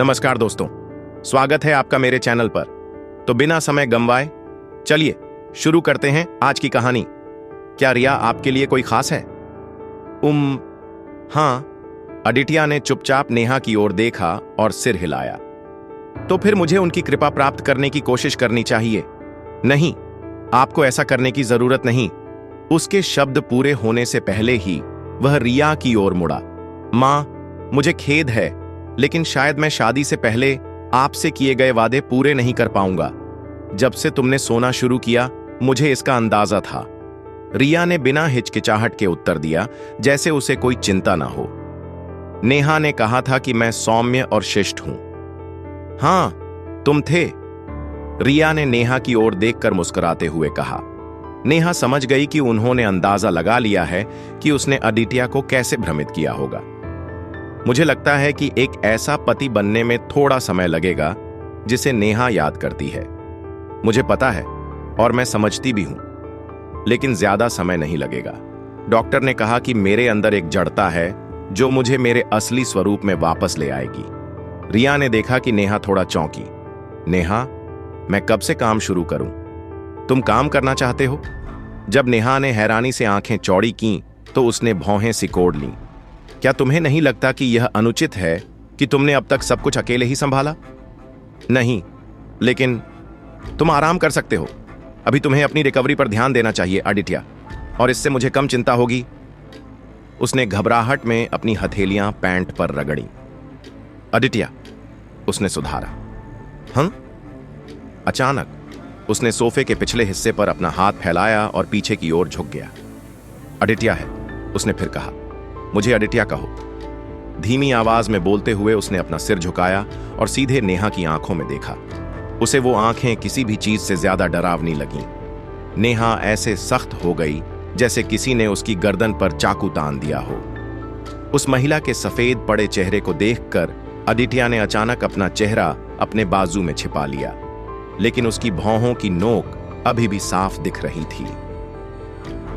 नमस्कार दोस्तों, स्वागत है आपका मेरे चैनल पर। तो बिना समय गंवाए चलिए शुरू करते हैं आज की कहानी। क्या रिया आपके लिए कोई खास है? हाँ। अदित्य ने चुपचाप नेहा की ओर देखा और सिर हिलाया। तो फिर मुझे उनकी कृपा प्राप्त करने की कोशिश करनी चाहिए। नहीं, आपको ऐसा करने की जरूरत नहीं। उसके शब्द पूरे होने से पहले ही वह रिया की ओर मुड़ा। मां, मुझे खेद है, लेकिन शायद मैं शादी से पहले आपसे किए गए वादे पूरे नहीं कर पाऊंगा। जब से तुमने सोना शुरू किया मुझे इसका अंदाजा था। रिया ने बिना हिचकिचाहट के उत्तर दिया, जैसे उसे कोई चिंता ना हो। नेहा ने कहा था कि मैं सौम्य और शिष्ट हूं। हां, तुम थे, रिया ने नेहा की ओर देखकर मुस्कुराते हुए कहा। नेहा समझ गई कि उन्होंने अंदाजा लगा लिया है कि उसने अदित्य को कैसे भ्रमित किया होगा। मुझे लगता है कि एक ऐसा पति बनने में थोड़ा समय लगेगा जिसे नेहा याद करती है। मुझे पता है और मैं समझती भी हूं, लेकिन ज्यादा समय नहीं लगेगा। डॉक्टर ने कहा कि मेरे अंदर एक जड़ता है जो मुझे मेरे असली स्वरूप में वापस ले आएगी। रिया ने देखा कि नेहा थोड़ा चौंकी। नेहा, मैं कब से काम शुरू करूं? तुम काम करना चाहते हो? जब नेहा ने हैरानी से आंखें चौड़ी की तो उसने भौहें सिकोड़ लीं। क्या तुम्हें नहीं लगता कि यह अनुचित है कि तुमने अब तक सब कुछ अकेले ही संभाला? नहीं, लेकिन तुम आराम कर सकते हो। अभी तुम्हें अपनी रिकवरी पर ध्यान देना चाहिए अदित्य, और इससे मुझे कम चिंता होगी। उसने घबराहट में अपनी हथेलियां पैंट पर रगड़ी। अदित्य, उसने सुधारा। हाँ? अचानक उसने सोफे के पिछले हिस्से पर अपना हाथ फैलाया और पीछे की ओर झुक गया। अदित्य है, उसने फिर कहा। मुझे अदित्य कहो। धीमी आवाज में बोलते हुए उसने अपना सिर झुकाया और सीधे नेहा की आंखों में देखा। उसे वो आंखें किसी भी चीज से ज्यादा डरावनी लगीं। नेहा ऐसे सख्त हो गई जैसे किसी ने उसकी गर्दन पर चाकू तान दिया हो। उस महिला के सफेद पड़े चेहरे को देखकर अदित्य ने अचानक अपना चेहरा अपने बाजू में छिपा लिया, लेकिन उसकी भौहों की नोक अभी भी साफ दिख रही थी।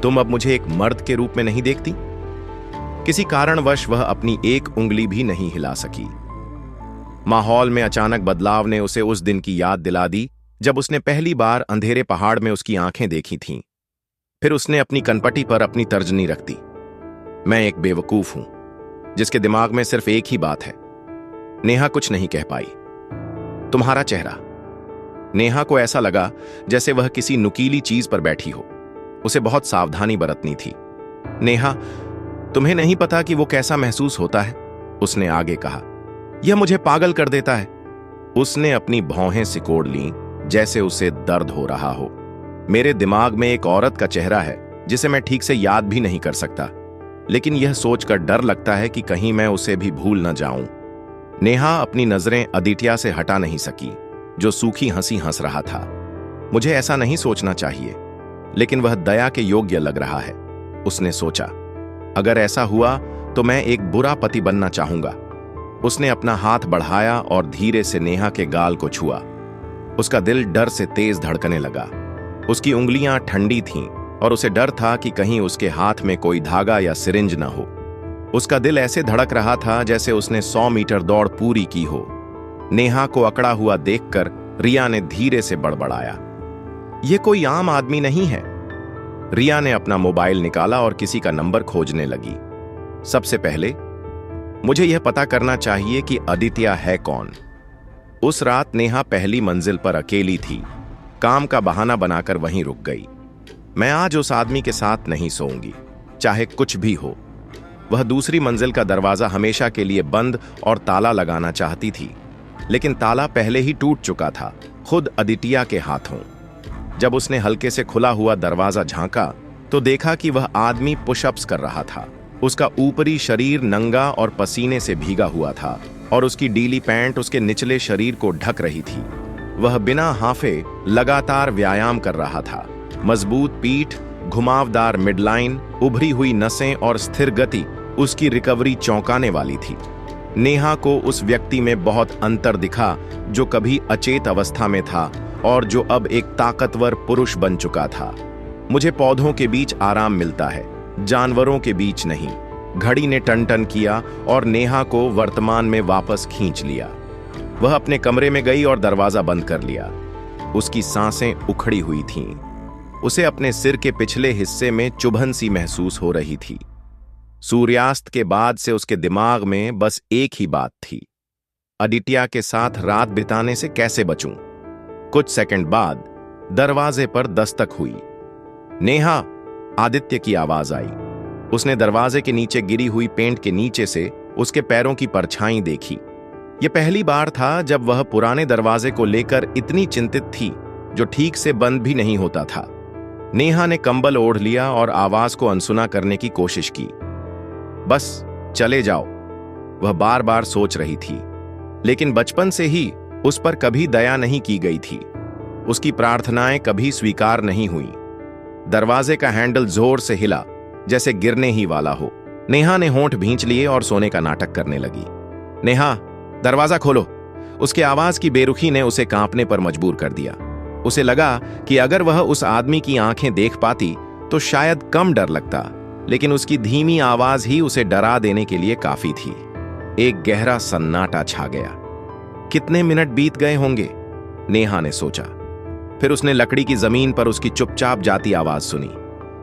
तुम अब मुझे एक मर्द के रूप में नहीं देखती? किसी कारणवश वह अपनी एक उंगली भी नहीं हिला सकी। माहौल में अचानक बदलाव ने उसे उस दिन की याद दिला दी जब उसने पहली बार अंधेरे पहाड़ में उसकी आंखें देखी थीं। फिर उसने अपनी कनपटी पर अपनी तर्जनी रख दी। मैं एक बेवकूफ हूं जिसके दिमाग में सिर्फ एक ही बात है। नेहा कुछ नहीं कह पाई। तुम्हारा चेहरा। नेहा को ऐसा लगा जैसे वह किसी नुकीली चीज पर बैठी हो। उसे बहुत सावधानी बरतनी थी। नेहा, तुम्हें नहीं पता कि वो कैसा महसूस होता है, उसने आगे कहा। यह मुझे पागल कर देता है। उसने अपनी भौहें सिकोड़ लीं जैसे उसे दर्द हो रहा हो। मेरे दिमाग में एक औरत का चेहरा है जिसे मैं ठीक से याद भी नहीं कर सकता, लेकिन यह सोचकर डर लगता है कि कहीं मैं उसे भी भूल न जाऊं। नेहा अपनी नजरें अदित्य से हटा नहीं सकी, जो सूखी हंसी हंस रहा था। मुझे ऐसा नहीं सोचना चाहिए, लेकिन वह दया के योग्य लग रहा है, उसने सोचा। अगर ऐसा हुआ तो मैं एक बुरा पति बनना चाहूंगा। उसने अपना हाथ बढ़ाया और धीरे से नेहा के गाल को छुआ। उसका दिल डर से तेज धड़कने लगा। उसकी उंगलियां ठंडी थीं और उसे डर था कि कहीं उसके हाथ में कोई धागा या सिरिंज न हो। उसका दिल ऐसे धड़क रहा था जैसे उसने 100 मीटर दौड़ पूरी की हो। नेहा को अकड़ा हुआ देखकर रिया ने धीरे से बड़बड़ाया, यह कोई आम आदमी नहीं है। रिया ने अपना मोबाइल निकाला और किसी का नंबर खोजने लगी। सबसे पहले मुझे यह पता करना चाहिए कि अदित्य है कौन। उस रात नेहा पहली मंजिल पर अकेली थी। काम का बहाना बनाकर वहीं रुक गई। मैं आज उस आदमी के साथ नहीं सोऊंगी, चाहे कुछ भी हो। वह दूसरी मंजिल का दरवाजा हमेशा के लिए बंद और ताला लगाना चाहती थी, लेकिन ताला पहले ही टूट चुका था, खुद अदित्य के हाथों। जब उसने हल्के से खुला हुआ दरवाजा झांका तो देखा कि वह आदमी पुशअप्स कर रहा था। उसका ऊपरी शरीर नंगा और पसीने से भीगा हुआ था और उसकी डीली पैंट उसके निचले शरीर को ढक रही थी। वह बिना हाफे लगातार व्यायाम कर रहा था। मजबूत पीठ, घुमावदार मिडलाइन, उभरी हुई नसें और स्थिर गति उसकी रिकवरी चौंकाने वाली थी। नेहा को उस व्यक्ति में बहुत अंतर दिखा जो कभी अचेत अवस्था में था और जो अब एक ताकतवर पुरुष बन चुका था। मुझे पौधों के बीच आराम मिलता है, जानवरों के बीच नहीं। घड़ी ने टन टन किया और नेहा को वर्तमान में वापस खींच लिया। वह अपने कमरे में गई और दरवाजा बंद कर लिया। उसकी सांसें उखड़ी हुई थीं। उसे अपने सिर के पिछले हिस्से में चुभन सी महसूस हो रही थी। सूर्यास्त के बाद से उसके दिमाग में बस एक ही बात थी, अदित्य के साथ रात बिताने से कैसे बचूं। कुछ सेकंड बाद दरवाजे पर दस्तक हुई। नेहा, आदित्य की आवाज आई। उसने दरवाजे के नीचे गिरी हुई पेंट के नीचे से उसके पैरों की परछाई देखी। यह पहली बार था जब वह पुराने दरवाजे को लेकर इतनी चिंतित थी, जो ठीक से बंद भी नहीं होता था। नेहा ने कंबल ओढ़ लिया और आवाज को अनसुना करने की कोशिश की। बस चले जाओ, वह बार बार सोच रही थी। लेकिन बचपन से ही उस पर कभी दया नहीं की गई थी। उसकी प्रार्थनाएं कभी स्वीकार नहीं हुई। दरवाजे का हैंडल जोर से हिला, जैसे गिरने ही वाला हो। नेहा ने होंठ भींच लिए और सोने का नाटक करने लगी। नेहा, दरवाजा खोलो। उसकी आवाज की बेरुखी ने उसे कांपने पर मजबूर कर दिया। उसे लगा कि अगर वह उस आदमी की आंखें देख पाती तो शायद कम डर लगता, लेकिन उसकी धीमी आवाज ही उसे डरा देने के लिए काफी थी। एक गहरा सन्नाटा छा गया। कितने मिनट बीत गए होंगे, नेहा ने सोचा। फिर उसने लकड़ी की जमीन पर उसकी चुपचाप जाती आवाज सुनी।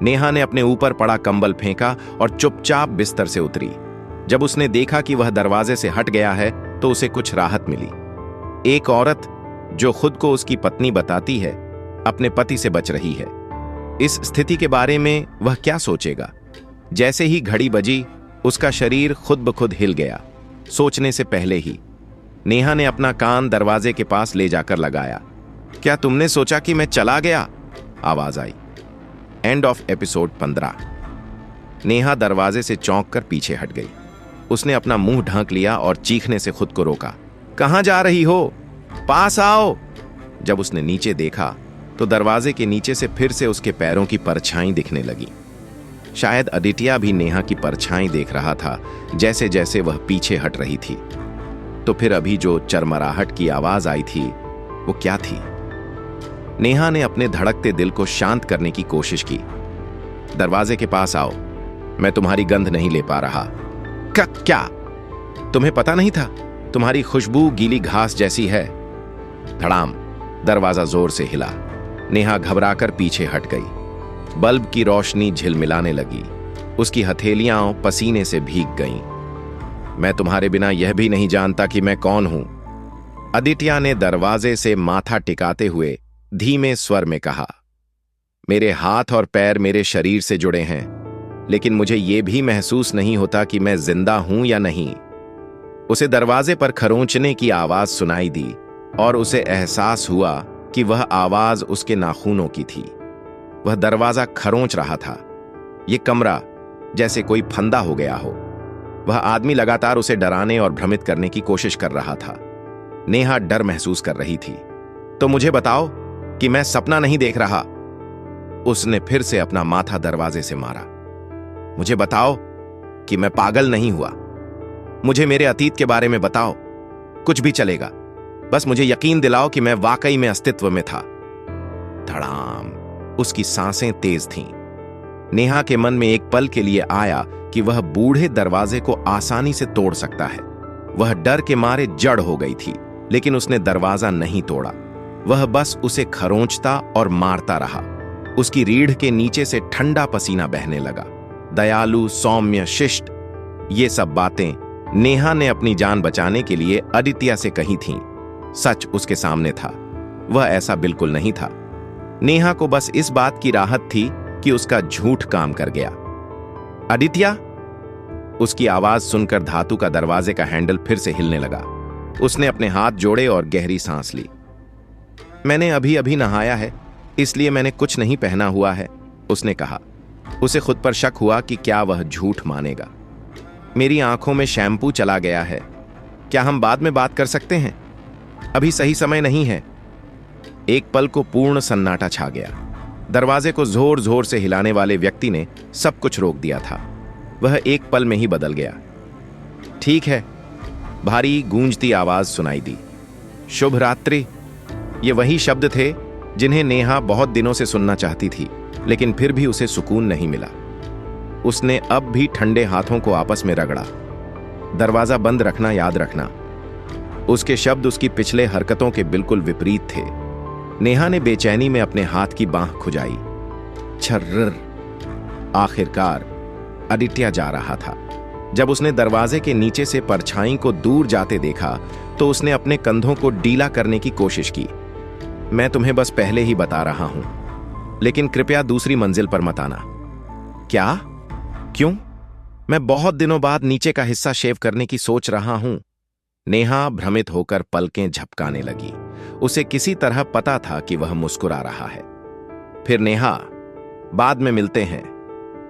नेहा ने अपने ऊपर पड़ा कंबल फेंका और चुपचाप बिस्तर से उतरी। जब उसने देखा कि वह दरवाजे से हट गया है तो उसे कुछ राहत मिली। एक औरत जो खुद को उसकी पत्नी बताती है, अपने पति से बच रही है। इस स्थिति के बारे में वह क्या सोचेगा? जैसे ही घड़ी बजी, उसका शरीर खुद ब खुद हिल गया, सोचने से पहले ही। नेहा ने अपना कान दरवाजे के पास ले जाकर लगाया। क्या तुमने सोचा कि मैं चला गया? आवाज आई। End of episode 15। नेहा दरवाजे से चौंक कर पीछे हट गई। उसने अपना मुंह ढांक लिया और चीखने से खुद को रोका। कहां जा रही हो? पास आओ। जब उसने नीचे देखा तो दरवाजे के नीचे से फिर से उसके पैरों की परछाई दिखने लगी। शायद आदित्य भी नेहा की परछाई देख रहा था, जैसे जैसे वह पीछे हट रही थी। तो फिर अभी जो चरमराहट की आवाज आई थी, वो क्या थी? नेहा ने अपने धड़कते दिल को शांत करने की कोशिश की। दरवाजे के पास आओ, मैं तुम्हारी गंध नहीं ले पा रहा। क्या? तुम्हें पता नहीं था? तुम्हारी खुशबू गीली घास जैसी है। धड़ाम, दरवाजा जोर से हिला। नेहा घबराकर पीछे हट गई। बल्ब की रोशनी झिलमिलाने लगी। उसकी हथेलियां पसीने से भीग गईं। मैं तुम्हारे बिना यह भी नहीं जानता कि मैं कौन हूं। आदित्य ने दरवाजे से माथा टिकाते हुए धीमे स्वर में कहा। मेरे हाथ और पैर मेरे शरीर से जुड़े हैं, लेकिन मुझे यह भी महसूस नहीं होता कि मैं जिंदा हूं या नहीं। उसे दरवाजे पर खरोंचने की आवाज सुनाई दी और उसे एहसास हुआ कि वह आवाज उसके नाखूनों की थी। वह दरवाजा खरोंच रहा था। यह कमरा जैसे कोई फंदा हो गया हो। वह आदमी लगातार उसे डराने और भ्रमित करने की कोशिश कर रहा था। नेहा डर महसूस कर रही थी। तो मुझे बताओ कि मैं सपना नहीं देख रहा। उसने फिर से अपना माथा दरवाजे से मारा। मुझे बताओ कि मैं पागल नहीं हुआ। मुझे मेरे अतीत के बारे में बताओ। कुछ भी चलेगा, बस मुझे यकीन दिलाओ कि मैं वाकई में अस्तित्व में था। धड़ाम, उसकी सांसें तेज थीं। नेहा के मन में एक पल के लिए आया कि वह बूढ़े दरवाजे को आसानी से तोड़ सकता है। वह डर के मारे जड़ हो गई थी, लेकिन उसने दरवाजा नहीं तोड़ा। वह बस उसे खरोंचता और मारता रहा। उसकी रीढ़ के नीचे से ठंडा पसीना बहने लगा। दयालु, सौम्य, शिष्ट, ये सब बातें नेहा ने अपनी जान बचाने के लिए आदित्य से कही थीं। सच उसके सामने था। वह ऐसा बिल्कुल नहीं था। नेहा को बस इस बात की राहत थी कि उसका झूठ काम कर गया। आदित्य! उसकी आवाज सुनकर धातु का दरवाजे का हैंडल फिर से हिलने लगा। उसने अपने हाथ जोड़े और गहरी सांस ली। मैंने अभी अभी नहाया है, इसलिए मैंने कुछ नहीं पहना हुआ है, उसने कहा। उसे खुद पर शक हुआ कि क्या वह झूठ मानेगा। मेरी आंखों में शैम्पू चला गया है। क्या हम बाद में बात कर सकते हैं? अभी सही समय नहीं है। एक पल को पूर्ण सन्नाटा छा गया। दरवाजे को जोर जोर से हिलाने वाले व्यक्ति ने सब कुछ रोक दिया था। वह एक पल में ही बदल गया। ठीक है, भारी गूंजती आवाज सुनाई दी। शुभ रात्रि। ये वही शब्द थे जिन्हें नेहा बहुत दिनों से सुनना चाहती थी, लेकिन फिर भी उसे सुकून नहीं मिला। उसने अब भी ठंडे हाथों को आपस में रगड़ा। दरवाजा बंद रखना याद रखना। उसके शब्द उसकी पिछले हरकतों के बिल्कुल विपरीत थे। नेहा ने बेचैनी में अपने हाथ की बांह खुजाई। छर्रर। आखिरकार आदित्य जा रहा था। जब उसने दरवाजे के नीचे से परछाई को दूर जाते देखा तो उसने अपने कंधों को ढीला करने की कोशिश की। मैं तुम्हें बस पहले ही बता रहा हूं, लेकिन कृपया दूसरी मंजिल पर मत आना। क्या? क्यों? मैं बहुत दिनों बाद नीचे का हिस्सा शेव करने की सोच रहा हूं। नेहा भ्रमित होकर पलकें झपकाने लगी। उसे किसी तरह पता था कि वह मुस्कुरा रहा है। फिर नेहा, बाद में मिलते हैं।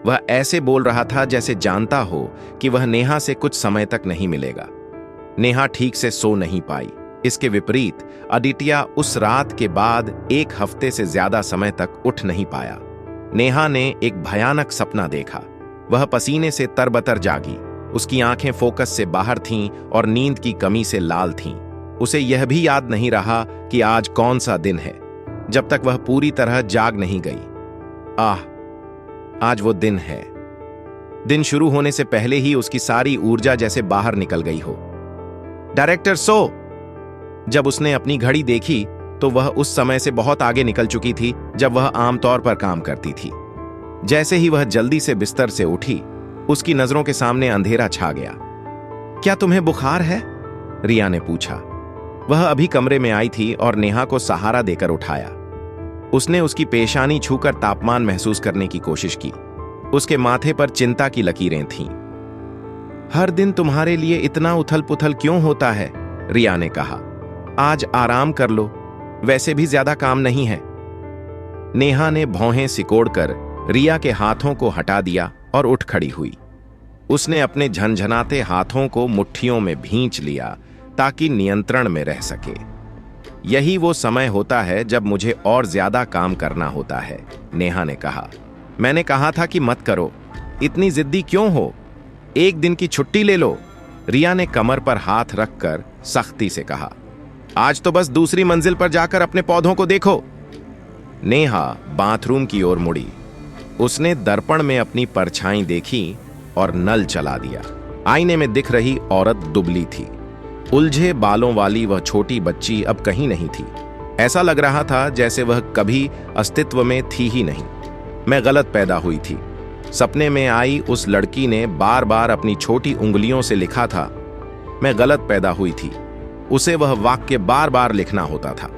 वह ऐसे बोल रहा था जैसे जानता हो कि वह नेहा से कुछ समय तक नहीं मिलेगा। नेहा ठीक से सो नहीं पाई। इसके विपरीत आदित्य उस रात के बाद 1 हफ्ते से ज्यादा समय तक उठ नहीं पाया। नेहा ने एक भयानक सपना देखा। वह पसीने से तरबतर जागी। उसकी आंखें फोकस से बाहर थीं और नींद की कमी से लाल थीं। उसे यह भी याद नहीं रहा कि आज कौन सा दिन है, जब तक वह पूरी तरह जाग नहीं गई। आज वो दिन है। दिन शुरू होने से पहले ही उसकी सारी ऊर्जा जैसे बाहर निकल गई हो। Director so. जब उसने अपनी घड़ी देखी तो वह उस समय से बहुत आगे निकल चुकी थी जब वह आमतौर पर काम करती थी। जैसे ही वह जल्दी से बिस्तर से उठी, उसकी नजरों के सामने अंधेरा छा गया। क्या तुम्हें बुखार है? रिया ने पूछा। वह अभी कमरे में आई थी और नेहा को सहारा देकर उठाया। उसने उसकी पेशानी छूकर तापमान महसूस करने की कोशिश की। उसके माथे पर चिंता की लकीरें थीं। हर दिन तुम्हारे लिए इतना उथल पुथल क्यों होता है? रिया ने कहा। आज आराम कर लो, वैसे भी ज्यादा काम नहीं है। नेहा ने भौहें सिकोड़कर रिया के हाथों को हटा दिया और उठ खड़ी हुई। उसने अपने झनझनाते हाथों को मुट्ठियों में भींच लिया ताकि नियंत्रण में रह सके। यही वो समय होता है जब मुझे और ज्यादा काम करना होता है, नेहा ने कहा। मैंने कहा था कि मत करो। इतनी जिद्दी क्यों हो? 1 दिन की छुट्टी ले लो। रिया ने कमर पर हाथ रखकर सख्ती से कहा। आज तो बस दूसरी मंजिल पर जाकर अपने पौधों को देखो। नेहा बाथरूम की ओर मुड़ी। उसने दर्पण में अपनी परछाई देखी और नल चला दिया। आईने में दिख रही औरत दुबली थी। उलझे बालों वाली वह छोटी बच्ची अब कहीं नहीं थी। ऐसा लग रहा था जैसे वह कभी अस्तित्व में थी ही नहीं। मैं गलत पैदा हुई थी। सपने में आई उस लड़की ने बार बार अपनी छोटी उंगलियों से लिखा था, मैं गलत पैदा हुई थी। उसे वह वाक्य बार बार लिखना होता था।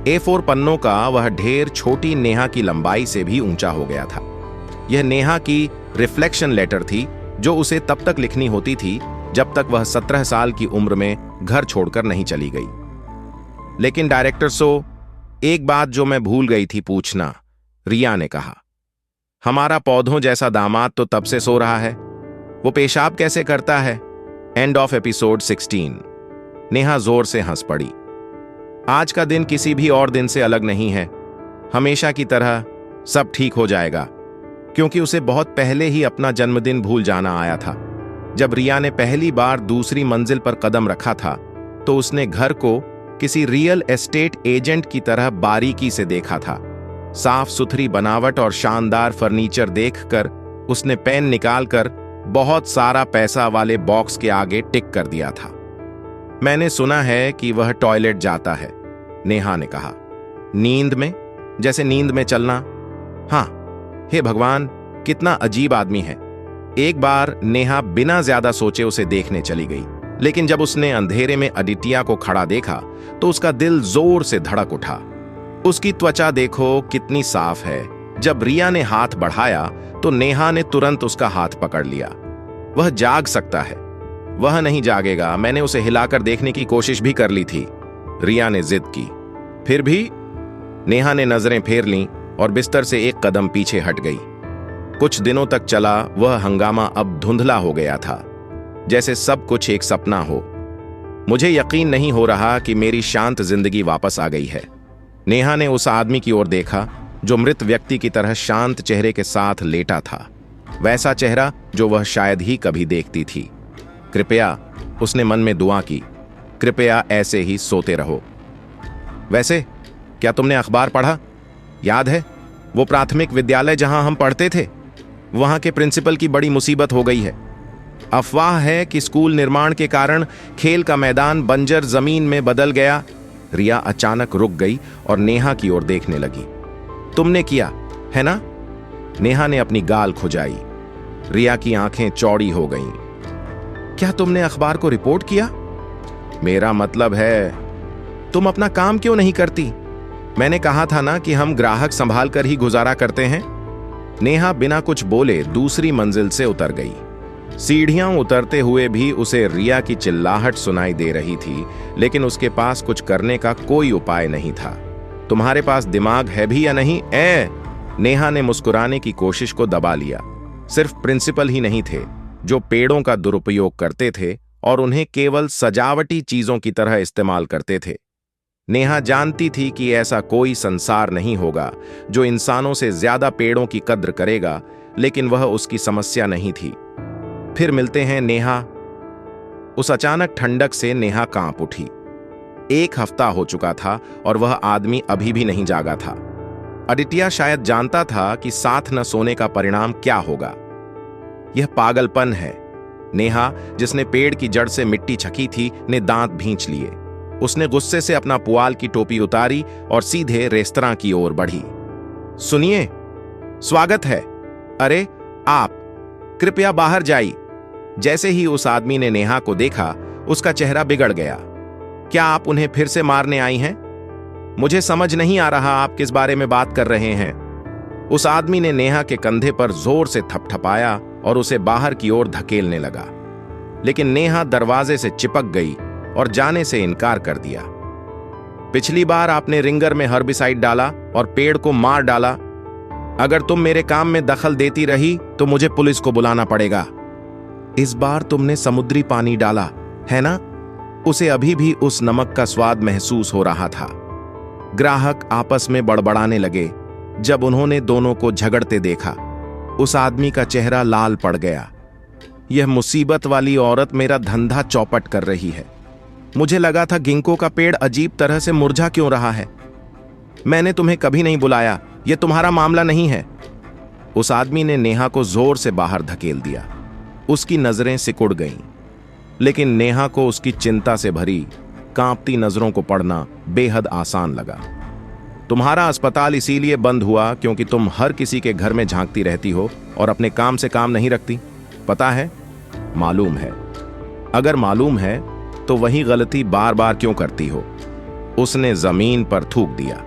A4 पन्नों का वह ढेर छोटी नेहा की लंबाई से भी ऊंचा हो गया था। यह नेहा की रिफ्लेक्शन लेटर थी जो उसे तब तक लिखनी होती थी जब तक वह 17 साल की उम्र में घर छोड़कर नहीं चली गई। लेकिन डायरेक्टर सो, एक बात जो मैं भूल गई थी पूछना, रिया ने कहा। हमारा पौधों जैसा दामाद तो तब से सो रहा है। वो पेशाब कैसे करता है? And of episode 16। नेहा जोर से हंस पड़ी। आज का दिन किसी भी और दिन से अलग नहीं है। हमेशा की तरह सब ठीक हो जाएगा, क्योंकि उसे बहुत पहले ही अपना जन्मदिन भूल जाना आया था। जब रिया ने पहली बार दूसरी मंजिल पर कदम रखा था तो उसने घर को किसी रियल एस्टेट एजेंट की तरह बारीकी से देखा था। साफ सुथरी बनावट और शानदार फर्नीचर देखकर उसने पेन निकालकर बहुत सारा पैसा वाले बॉक्स के आगे टिक कर दिया था। मैंने सुना है कि वह टॉयलेट जाता है, नेहा ने कहा। नींद में? जैसे नींद में चलना? हाँ। हे भगवान, कितना अजीब आदमी है। एक बार नेहा बिना ज्यादा सोचे उसे देखने चली गई, लेकिन जब उसने अंधेरे में आदित्य को खड़ा देखा तो उसका दिल जोर से धड़क उठा। उसकी त्वचा देखो कितनी साफ है। जब रिया ने हाथ बढ़ाया तो नेहा ने तुरंत उसका हाथ पकड़ लिया। वह जाग सकता है। वह नहीं जागेगा। मैंने उसे हिलाकर देखने की कोशिश भी कर ली थी, रिया ने जिद की। फिर भी? नेहा ने नजरें फेर लीं और बिस्तर से एक कदम पीछे हट गई। कुछ दिनों तक चला वह हंगामा अब धुंधला हो गया था, जैसे सब कुछ एक सपना हो। मुझे यकीन नहीं हो रहा कि मेरी शांत जिंदगी वापस आ गई है। नेहा ने उस आदमी की ओर देखा जो मृत व्यक्ति की तरह शांत चेहरे के साथ लेटा था, वैसा चेहरा जो वह शायद ही कभी देखती थी। कृपया, उसने मन में दुआ की, कृपया ऐसे ही सोते रहो। वैसे क्या तुमने अखबार पढ़ा? याद है वो प्राथमिक विद्यालय जहां हम पढ़ते थे? वहां के प्रिंसिपल की बड़ी मुसीबत हो गई है। अफवाह है कि स्कूल निर्माण के कारण खेल का मैदान बंजर जमीन में बदल गया। रिया अचानक रुक गई और नेहा की ओर देखने लगी। तुमने किया है ना? नेहा ने अपनी गाल खुजाई। रिया की आंखें चौड़ी हो गईं। क्या तुमने अखबार को रिपोर्ट किया? मेरा मतलब है, तुम अपना काम क्यों नहीं करती? मैंने कहा था ना कि हम ग्राहक संभाल कर ही गुजारा करते हैं। नेहा बिना कुछ बोले दूसरी मंजिल से उतर गई। सीढ़ियां उतरते हुए भी उसे रिया की चिल्लाहट सुनाई दे रही थी, लेकिन उसके पास कुछ करने का कोई उपाय नहीं था। तुम्हारे पास दिमाग है भी या नहीं? नेहा ने मुस्कुराने की कोशिश को दबा लिया। सिर्फ प्रिंसिपल ही नहीं थे जो पेड़ों का दुरुपयोग करते थे और उन्हें केवल सजावटी चीजों की तरह इस्तेमाल करते थे। नेहा जानती थी कि ऐसा कोई संसार नहीं होगा जो इंसानों से ज्यादा पेड़ों की कद्र करेगा, लेकिन वह उसकी समस्या नहीं थी। फिर मिलते हैं नेहा। उस अचानक ठंडक से नेहा कांप उठी। 1 हफ्ता हो चुका था और वह आदमी अभी भी नहीं जागा था। आदित्य शायद जानता था कि साथ न सोने का परिणाम क्या होगा। यह पागलपन है। नेहा, जिसने पेड़ की जड़ से मिट्टी छकी थी, ने दांत भींच लिए। उसने गुस्से से अपना पुआल की टोपी उतारी और सीधे रेस्तरां की ओर बढ़ी। सुनिए, स्वागत है। अरे आप, कृपया बाहर जाइए। जैसे ही उस आदमी ने नेहा को देखा, उसका चेहरा बिगड़ गया। क्या आप उन्हें फिर से मारने आई हैं? मुझे समझ नहीं आ रहा आप किस बारे में बात कर रहे हैं। उस आदमी ने नेहा के कंधे पर जोर से थपथपाया और उसे बाहर की ओर धकेलने लगा, लेकिन नेहा दरवाजे से चिपक गई और जाने से इनकार कर दिया। पिछली बार आपने रिंगर में हर्बिसाइड डाला और पेड़ को मार डाला। अगर तुम मेरे काम में दखल देती रही तो मुझे पुलिस को बुलाना पड़ेगा। इस बार तुमने समुद्री पानी डाला है ना? उसे अभी भी उस नमक का स्वाद महसूस हो रहा था। ग्राहक आपस में बड़बड़ाने लगे। जब उन्होंने दोनों को झगड़ते देखा, उस आदमी का चेहरा लाल पड़ गया। यह मुसीबत वाली औरत मेरा धंधा चौपट कर रही है। मुझे लगा था गिंको का पेड़ अजीब तरह से मुरझा क्यों रहा है। मैंने तुम्हें कभी नहीं बुलाया, यह तुम्हारा मामला नहीं है। उस आदमी ने नेहा को जोर से बाहर धकेल दिया। उसकी नजरें सिकुड़ गईं, लेकिन नेहा को उसकी चिंता से भरी कांपती नजरों को पढ़ना बेहद आसान लगा। तुम्हारा अस्पताल इसीलिए बंद हुआ क्योंकि तुम हर किसी के घर में झांकती रहती हो और अपने काम से काम नहीं रखती। पता है? मालूम है। अगर मालूम है तो वही गलती बार बार क्यों करती हो? उसने जमीन पर थूक दिया।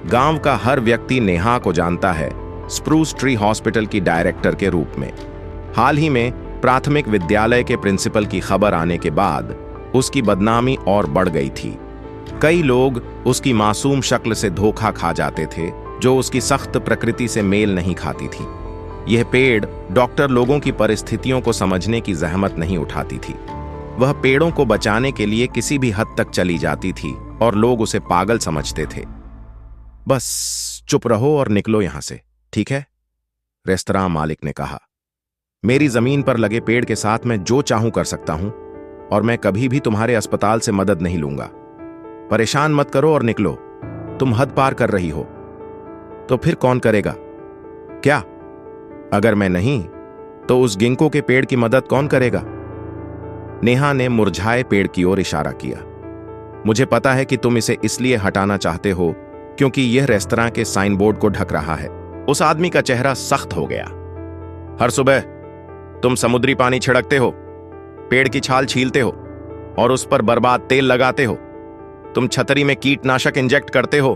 गांव का हर व्यक्ति नेहा को जानता है, स्प्रूस ट्री हॉस्पिटल की डायरेक्टर के रूप में। हाल ही में प्राथमिक विद्यालय के प्रिंसिपल की खबर आने के बाद उसकी बदनामी और बढ़ गई थी। कई लोग उसकी मासूम शक्ल से धोखा खा जाते थे, जो उसकी सख्त प्रकृति से मेल नहीं खाती थी। यह पेड़ डॉक्टर लोगों की परिस्थितियों को समझने की जहमत नहीं उठाती थी। वह पेड़ों को बचाने के लिए किसी भी हद तक चली जाती थी और लोग उसे पागल समझते थे। बस चुप रहो और निकलो यहां से, ठीक है? रेस्तरां मालिक ने कहा। मेरी जमीन पर लगे पेड़ के साथ मैं जो चाहूं कर सकता हूं और मैं कभी भी तुम्हारे अस्पताल से मदद नहीं लूंगा। परेशान मत करो और निकलो। तुम हद पार कर रही हो। तो फिर कौन करेगा? क्या? अगर मैं नहीं तो उस गिंको के पेड़ की मदद कौन करेगा? नेहा ने मुरझाए पेड़ की ओर इशारा किया। मुझे पता है कि तुम इसे इसलिए हटाना चाहते हो क्योंकि यह रेस्तरां के साइन बोर्ड को ढक रहा है। उस आदमी का चेहरा सख्त हो गया। हर सुबह तुम समुद्री पानी छिड़कते हो, पेड़ की छाल छीलते हो और उस पर बर्बाद तेल लगाते हो। तुम छतरी में कीटनाशक इंजेक्ट करते हो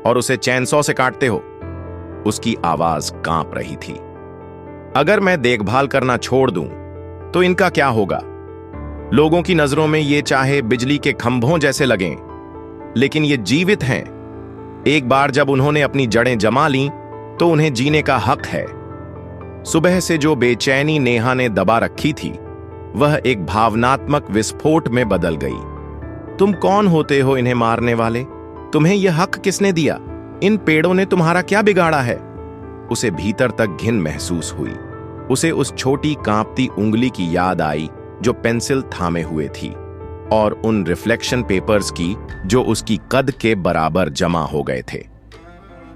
और उसे चैनसॉ से काटते हो। उसकी आवाज कांप रही थी। अगर मैं देखभाल करना छोड़ दूं तो इनका क्या होगा? लोगों की नजरों में ये चाहे बिजली के खंभों जैसे लगें, लेकिन ये जीवित हैं। एक बार जब उन्होंने अपनी जड़ें जमा लीं तो उन्हें जीने का हक है। सुबह से जो बेचैनी नेहा ने दबा रखी थी, वह एक भावनात्मक विस्फोट में बदल गई। तुम कौन होते हो इन्हें मारने वाले? तुम्हें यह हक किसने दिया? इन पेड़ों ने तुम्हारा क्या बिगाड़ा है? उसे भीतर तक घिन महसूस हुई। उसे उस छोटी कांपती उंगली की याद आई जो पेंसिल थामे हुए थी, और उन रिफ्लेक्शन पेपर्स की जो उसकी कद के बराबर जमा हो गए थे।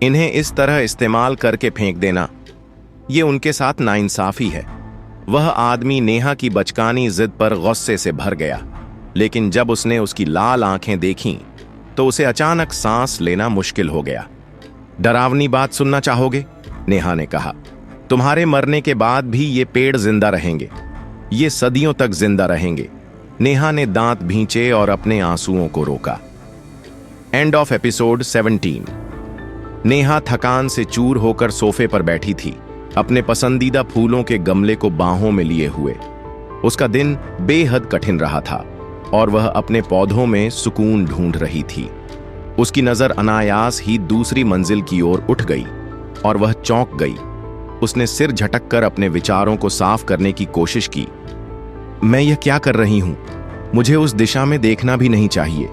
इन्हें इस तरह इस्तेमाल करके फेंक देना, यह उनके साथ नाइंसाफी है। वह आदमी नेहा की बचकानी जिद पर गुस्से से भर गया, लेकिन जब उसने उसकी लाल आंखें देखीं तो उसे अचानक सांस लेना मुश्किल हो गया। डरावनी बात सुनना चाहोगे? नेहा ने कहा। तुम्हारे मरने के बाद भी ये पेड़ जिंदा रहेंगे, ये सदियों तक जिंदा रहेंगे। नेहा ने दांत भींचे और अपने आंसुओं को रोका। And of episode 17। नेहा थकान से चूर होकर सोफे पर बैठी थी, अपने पसंदीदा फूलों के गमले को बाहों में लिए हुए। उसका दिन बेहद कठिन रहा था और वह अपने पौधों में सुकून ढूंढ रही थी। उसकी नजर अनायास ही दूसरी मंजिल की ओर उठ गई और वह चौंक गई। उसने सिर झटककर अपने विचारों को साफ करने की कोशिश की। मैं यह क्या कर रही हूं? मुझे उस दिशा में देखना भी नहीं चाहिए।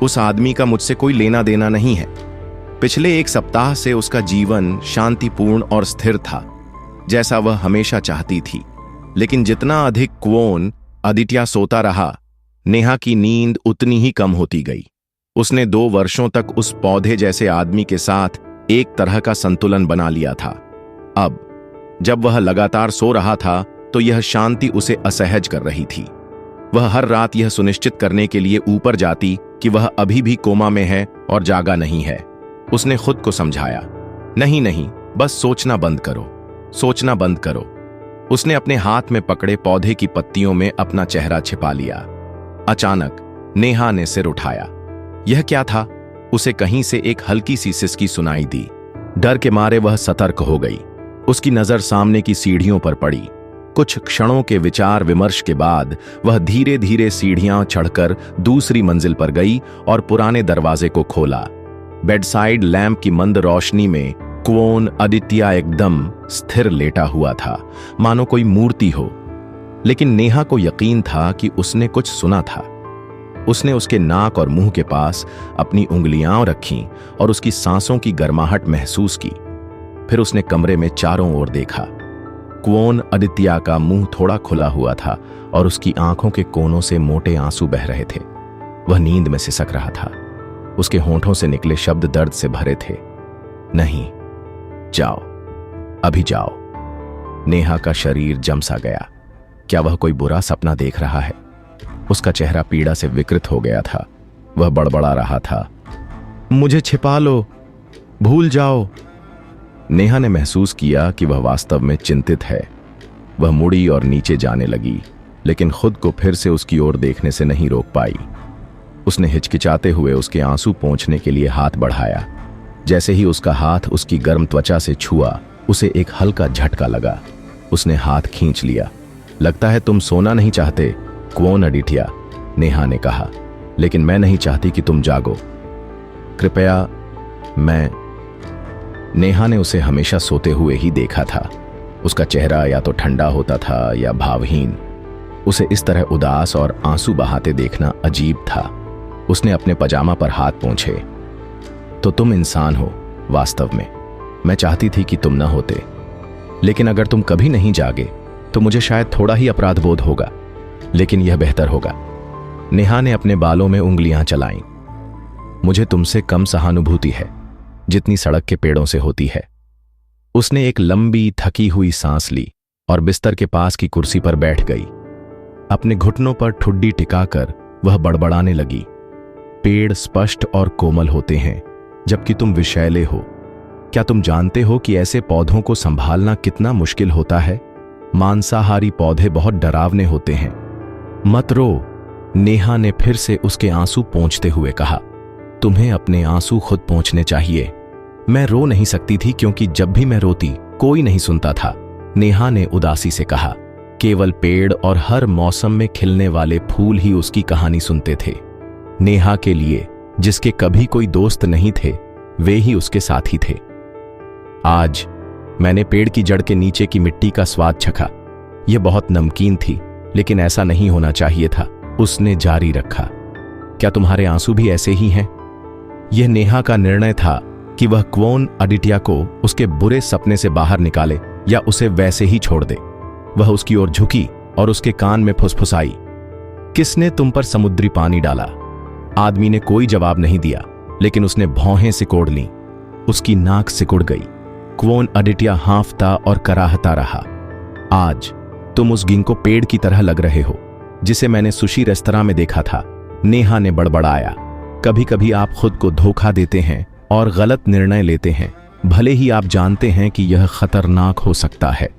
उस आदमी का मुझसे कोई लेना देना नहीं है। पिछले एक सप्ताह से उसका जीवन शांतिपूर्ण और स्थिर था, जैसा वह हमेशा चाहती थी। लेकिन जितना अधिक क्वोन आदित्य सोता रहा, नेहा की नींद उतनी ही कम होती गई। उसने 2 वर्षों तक उस पौधे जैसे आदमी के साथ एक तरह का संतुलन बना लिया था। अब जब वह लगातार सो रहा था तो यह शांति उसे असहज कर रही थी। वह हर रात यह सुनिश्चित करने के लिए ऊपर जाती कि वह अभी भी कोमा में है और जागा नहीं है। उसने खुद को समझाया, नहीं नहीं, बस सोचना बंद करो, सोचना बंद करो। उसने अपने हाथ में पकड़े पौधे की पत्तियों में अपना चेहरा छिपा लिया। अचानक नेहा ने सिर उठाया। यह क्या था? उसे कहीं से एक हल्की सी सिसकी सुनाई दी। डर के मारे वह सतर्क हो गई। उसकी नजर सामने की सीढ़ियों पर पड़ी। कुछ क्षणों के विचार विमर्श के बाद वह धीरे धीरे सीढ़ियां चढ़कर दूसरी मंजिल पर गई और पुराने दरवाजे को खोला। बेडसाइड लैंप की मंद रोशनी में क्वोन आदित्य एकदम स्थिर लेटा हुआ था, मानो कोई मूर्ति हो। लेकिन नेहा को यकीन था कि उसने कुछ सुना था। उसने उसके नाक और मुंह के पास अपनी उंगलियां रखीं और उसकी सांसों की गर्माहट महसूस की। फिर उसने कमरे में चारों ओर देखा। क्वोन आदित्य का मुंह थोड़ा खुला हुआ था और उसकी आंखों के कोनों से मोटे आंसू बह रहे थे। वह नींद में सिसक रहा था। उसके होंठों से निकले शब्द दर्द से भरे थे। नहीं, जाओ, अभी जाओ। नेहा का शरीर जम सा गया। क्या वह कोई बुरा सपना देख रहा है? उसका चेहरा पीड़ा से विकृत हो गया था। वह बड़बड़ा रहा था, मुझे छिपा लो, भूल जाओ। नेहा ने महसूस किया कि वह वास्तव में चिंतित है। वह मुड़ी और नीचे जाने लगी, लेकिन खुद को फिर से उसकी ओर देखने से नहीं रोक पाई। उसने हिचकिचाते हुए उसके आंसू पोंछने के लिए हाथ बढ़ाया। जैसे ही उसका हाथ उसकी गर्म त्वचा से छुआ, उसे एक हल्का झटका लगा। उसने हाथ खींच लिया। लगता है तुम सोना नहीं चाहते, क्वोन आदित्य, नेहा ने कहा, लेकिन मैं नहीं चाहती कि तुम जागो। कृपया। मैं। नेहा ने उसे हमेशा सोते हुए ही देखा था। उसका चेहरा या तो ठंडा होता था या भावहीन। उसे इस तरह उदास और आंसू बहाते देखना अजीब था। उसने अपने पजामा पर हाथ पोंछे। तो तुम इंसान हो वास्तव में। मैं चाहती थी कि तुम न होते, लेकिन अगर तुम कभी नहीं जागे तो मुझे शायद थोड़ा ही अपराध बोध होगा, लेकिन यह बेहतर होगा। नेहा ने अपने बालों में उंगलियां चलाईं। मुझे तुमसे कम सहानुभूति है जितनी सड़क के पेड़ों से होती है। उसने एक लंबी थकी हुई सांस ली और बिस्तर के पास की कुर्सी पर बैठ गई। अपने घुटनों पर ठुड्डी टिकाकर वह बड़बड़ाने लगी। पेड़ स्पष्ट और कोमल होते हैं, जबकि तुम विषैले हो। क्या तुम जानते हो कि ऐसे पौधों को संभालना कितना मुश्किल होता है? मांसाहारी पौधे बहुत डरावने होते हैं। मत रो, नेहा ने फिर से उसके आंसू पोंछते हुए कहा। तुम्हें अपने आंसू खुद पोंछने चाहिए। मैं रो नहीं सकती थी क्योंकि जब भी मैं रोती कोई नहीं सुनता था, नेहा ने उदासी से कहा। केवल पेड़ और हर मौसम में खिलने वाले फूल ही उसकी कहानी सुनते थे। नेहा के लिए जिसके कभी कोई दोस्त नहीं थे, वे ही उसके साथी थे। आज मैंने पेड़ की जड़ के नीचे की मिट्टी का स्वाद चखा। यह बहुत नमकीन थी, लेकिन ऐसा नहीं होना चाहिए था। उसने जारी रखा। क्या तुम्हारे आंसू भी ऐसे ही हैं? यह नेहा का निर्णय था कि वह क्वोन आदित्य को उसके बुरे सपने से बाहर निकाले या उसे वैसे ही छोड़ दे। वह उसकी ओर झुकी और उसके कान में फुसफुसाई, किसने तुम पर समुद्री पानी डाला? आदमी ने कोई जवाब नहीं दिया, लेकिन उसने भौहें सिकोड़ लीं। उसकी नाक सिकुड़ गई। क्वोन आदित्य हांफता और कराहता रहा। आज तुम उस गिंको पेड़ की तरह लग रहे हो जिसे मैंने सुशी रेस्तरां में देखा था, नेहा ने बड़बड़ाया। कभी कभी आप खुद को धोखा देते हैं और गलत निर्णय लेते हैं, भले ही आप जानते हैं कि यह खतरनाक हो सकता है।